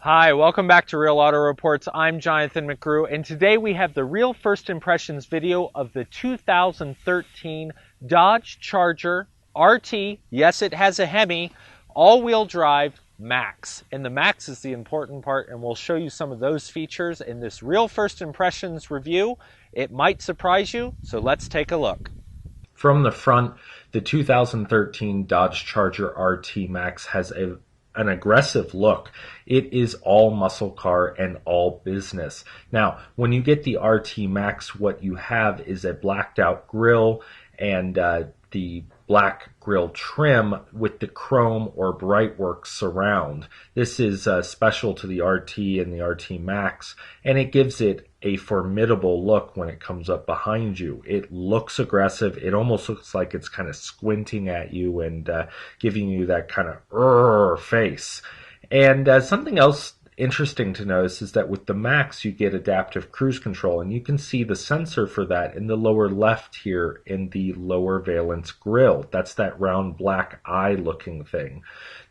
Hi, welcome back to Real Auto Reports. I'm Jonathan McGrew, and today we have the real first impressions video of the 2013 Dodge Charger RT. Yes, it has a HEMI, all-wheel drive MAX. And the MAX is the important part, and we'll show you some of those features in this real first impressions review. It might surprise you, so let's take a look. From the front, the 2013 Dodge Charger RT MAX has an aggressive look. It is all muscle car and all business. Now, when you get the RT Max, what you have is a blacked out grille and the black grille trim with the chrome or brightwork surround. This is special to the RT and the RT Max, and it gives it a formidable look when it comes up behind you. It looks aggressive. It almost looks like it's kind of squinting at you and giving you that kind of face. And something else interesting to notice is that with the Max you get adaptive cruise control, and you can see the sensor for that in the lower left here in the lower valence grille. That's that round black eye looking thing.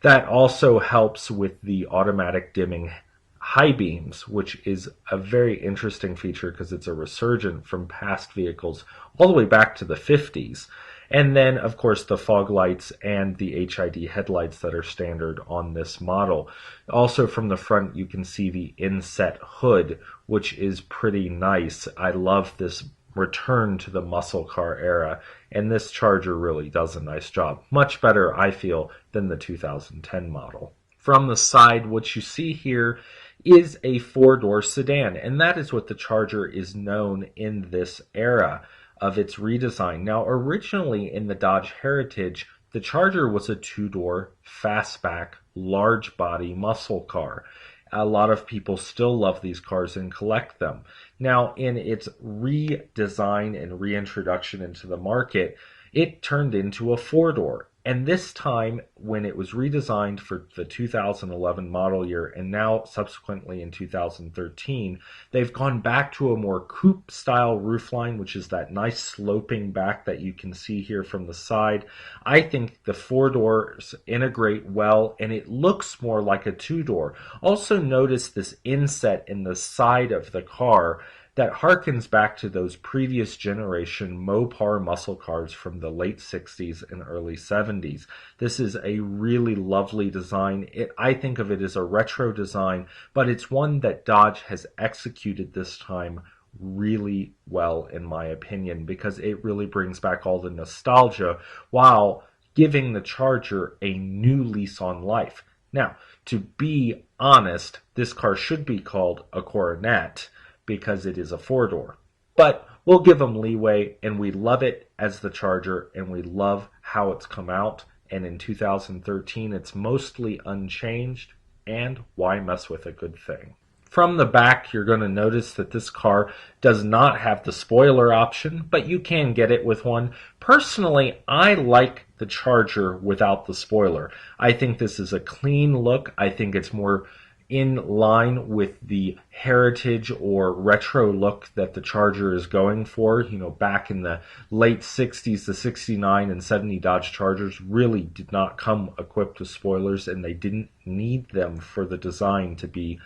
That also helps with the automatic dimming high beams, which is a very interesting feature because it's a resurgent from past vehicles all the way back to the 50s. And then, of course, the fog lights and the HID headlights that are standard on this model. Also from the front, you can see the inset hood, which is pretty nice. I love this return to the muscle car era, and this Charger really does a nice job. Much better, I feel, than the 2010 model. From the side, what you see here is a four-door sedan, and that is what the Charger is known in this era of its redesign. Now, originally in the Dodge Heritage, the Charger was a two-door, fastback, large body muscle car. A lot of people still love these cars and collect them. Now, in its redesign and reintroduction into the market, it turned into a four-door. And this time, when it was redesigned for the 2011 model year, and now subsequently in 2013, they've gone back to a more coupe-style roofline, which is that nice sloping back that you can see here from the side. I think the four doors integrate well, and it looks more like a two-door. Also notice this inset in the side of the car that harkens back to those previous generation Mopar muscle cars from the late 60s and early 70s. This is a really lovely design. I think of it as a retro design, but it's one that Dodge has executed this time really well, in my opinion, because it really brings back all the nostalgia while giving the Charger a new lease on life. Now, to be honest, this car should be called a Coronet, because it is a four-door. But we'll give them leeway, and we love it as the Charger, and we love how it's come out. And in 2013, it's mostly unchanged, and why mess with a good thing? From the back, you're going to notice that this car does not have the spoiler option, but you can get it with one. Personally, I like the Charger without the spoiler. I think this is a clean look. I think it's more in line with the heritage or retro look that the Charger is going for. You know, back in the late 60s, the 69 and 70 Dodge Chargers really did not come equipped with spoilers, and they didn't need them for the design to be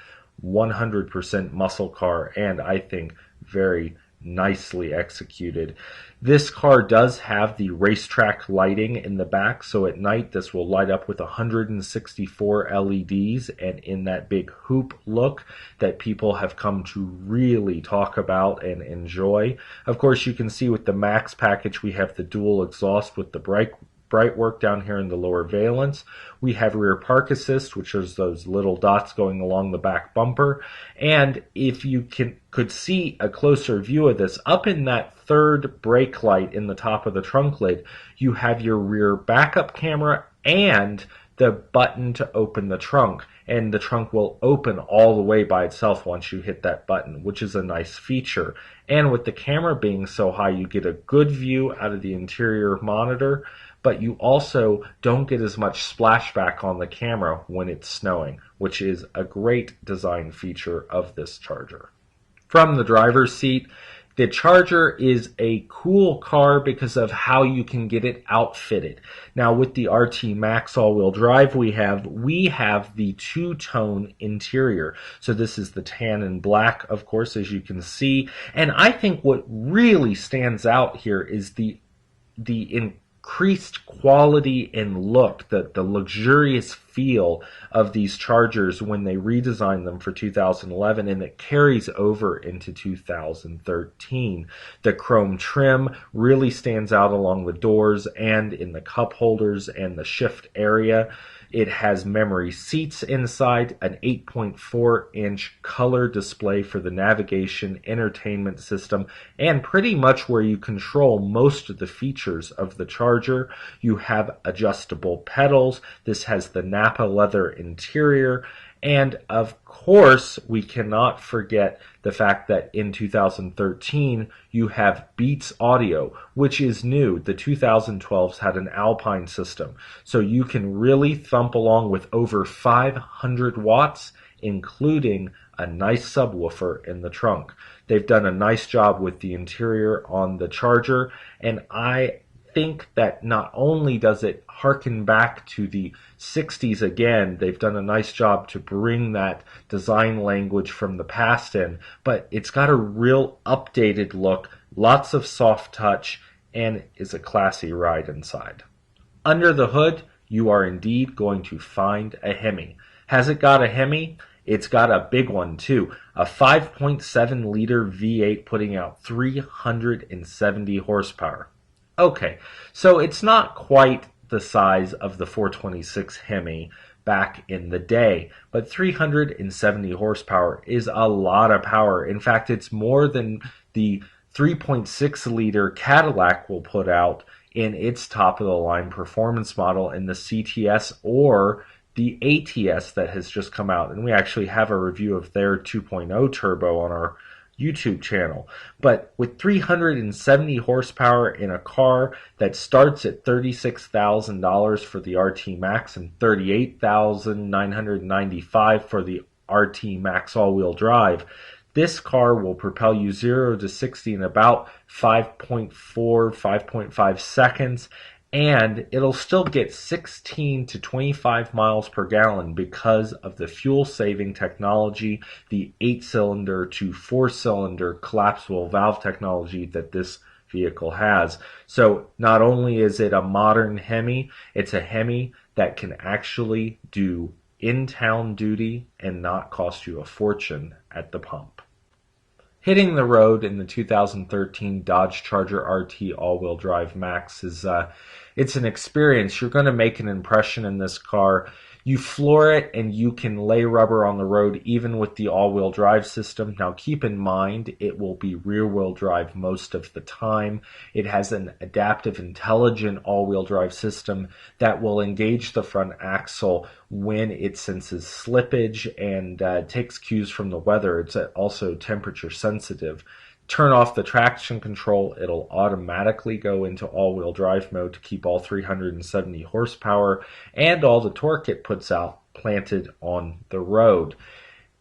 100% muscle car, and I think very nicely executed. This car does have the racetrack lighting in the back, so at night this will light up with 164 LEDs and in that big hoop look that people have come to really talk about and enjoy. Of course, you can see with the Max package we have the dual exhaust with the bright work down here in the lower valence. We have rear park assist, which is those little dots going along the back bumper. And if you could see a closer view of this, up in that third brake light in the top of the trunk lid, you have your rear backup camera and the button to open the trunk. And the trunk will open all the way by itself once you hit that button, which is a nice feature. And with the camera being so high, you get a good view out of the interior monitor, but you also don't get as much splashback on the camera when it's snowing, which is a great design feature of this Charger. From the driver's seat, The Charger is a cool car because of how you can get it outfitted. Now with the RT Max all-wheel drive we have the two-tone interior. So this is the tan and black, of course, as you can see. And I think what really stands out here is the increased quality and look, the luxurious feel of these Chargers when they redesigned them for 2011, and it carries over into 2013. The chrome trim really stands out along the doors and in the cup holders and the shift area. It has memory seats inside, an 8.4-inch color display for the navigation entertainment system, and pretty much where you control most of the features of the Charger. You have adjustable pedals. This has the Napa leather interior. And of course, we cannot forget the fact that in 2013, you have Beats Audio, which is new. The 2012s had an Alpine system. So you can really thump along with over 500 watts, including a nice subwoofer in the trunk. They've done a nice job with the interior on the Charger, and I think that not only does it harken back to the 60s again, they've done a nice job to bring that design language from the past in, but it's got a real updated look, lots of soft touch, and is a classy ride inside. Under the hood, you are indeed going to find a HEMI. Has it got a HEMI? It's got a big one too, a 5.7 liter V8 putting out 370 horsepower. Okay, so it's not quite the size of the 426 HEMI back in the day, but 370 horsepower is a lot of power. In fact, it's more than the 3.6 liter Cadillac will put out in its top of the line performance model in the CTS or the ATS that has just come out. And we actually have a review of their 2.0 turbo on our YouTube channel. But with 370 horsepower in a car that starts at $36,000 for the RT Max and $38,995 for the RT Max all-wheel drive, this car will propel you 0 to 60 in about 5.4, 5.5 seconds, and it'll still get 16 to 25 miles per gallon because of the fuel-saving technology, the 8-cylinder to 4-cylinder collapsible valve technology that this vehicle has. So not only is it a modern HEMI, it's a HEMI that can actually do in-town duty and not cost you a fortune at the pump. Hitting the road in the 2013 Dodge Charger RT all-wheel drive Max is it's an experience. You're going to make an impression in this car. You floor it and you can lay rubber on the road even with the all-wheel drive system. Now keep in mind it will be rear-wheel drive most of the time. It has an adaptive intelligent all-wheel drive system that will engage the front axle when it senses slippage and takes cues from the weather. It's also temperature sensitive. Turn off the traction control, it'll automatically go into all-wheel drive mode to keep all 370 horsepower and all the torque it puts out planted on the road.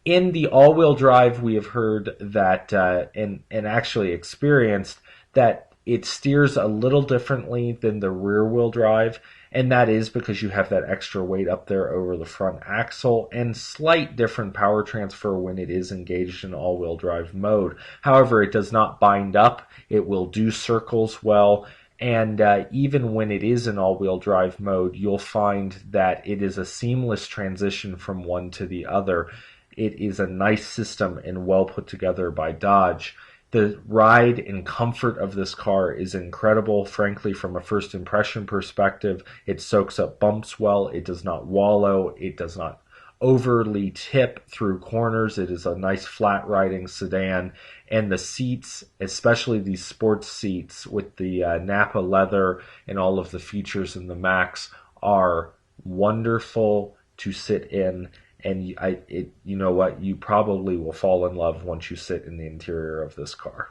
In the all-wheel drive, we have heard that, and actually experienced, that it steers a little differently than the rear-wheel drive, and that is because you have that extra weight up there over the front axle and slight different power transfer when it is engaged in all-wheel drive mode. However, it does not bind up. It will do circles well, and even when it is in all-wheel drive mode, you'll find that it is a seamless transition from one to the other. It is a nice system and well put together by Dodge. The ride and comfort of this car is incredible. Frankly, from a first impression perspective, it soaks up bumps well. It does not wallow. It does not overly tip through corners. It is a nice flat riding sedan. And the seats, especially these sports seats with the Napa leather and all of the features in the Max, are wonderful to sit in. And you know what? You probably will fall in love once you sit in the interior of this car.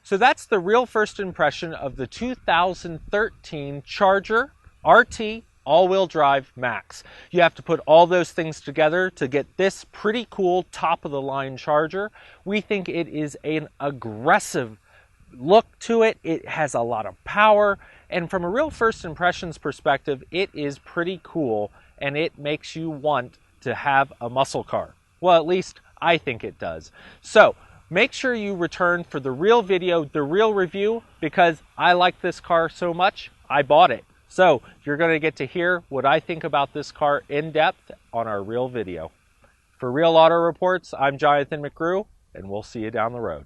So that's the real first impression of the 2013 Charger RT all-wheel drive MAX. You have to put all those things together to get this pretty cool top-of-the-line Charger. We think it is an aggressive look to it. It has a lot of power, and from a real first impressions perspective, it is pretty cool, and it makes you want to have a muscle car. Well, at least I think it does. So make sure you return for the real video, the real review, because I like this car so much, I bought it. So you're going to get to hear what I think about this car in depth on our real video. For Real Auto Reports, I'm Jonathan McGrew, and we'll see you down the road.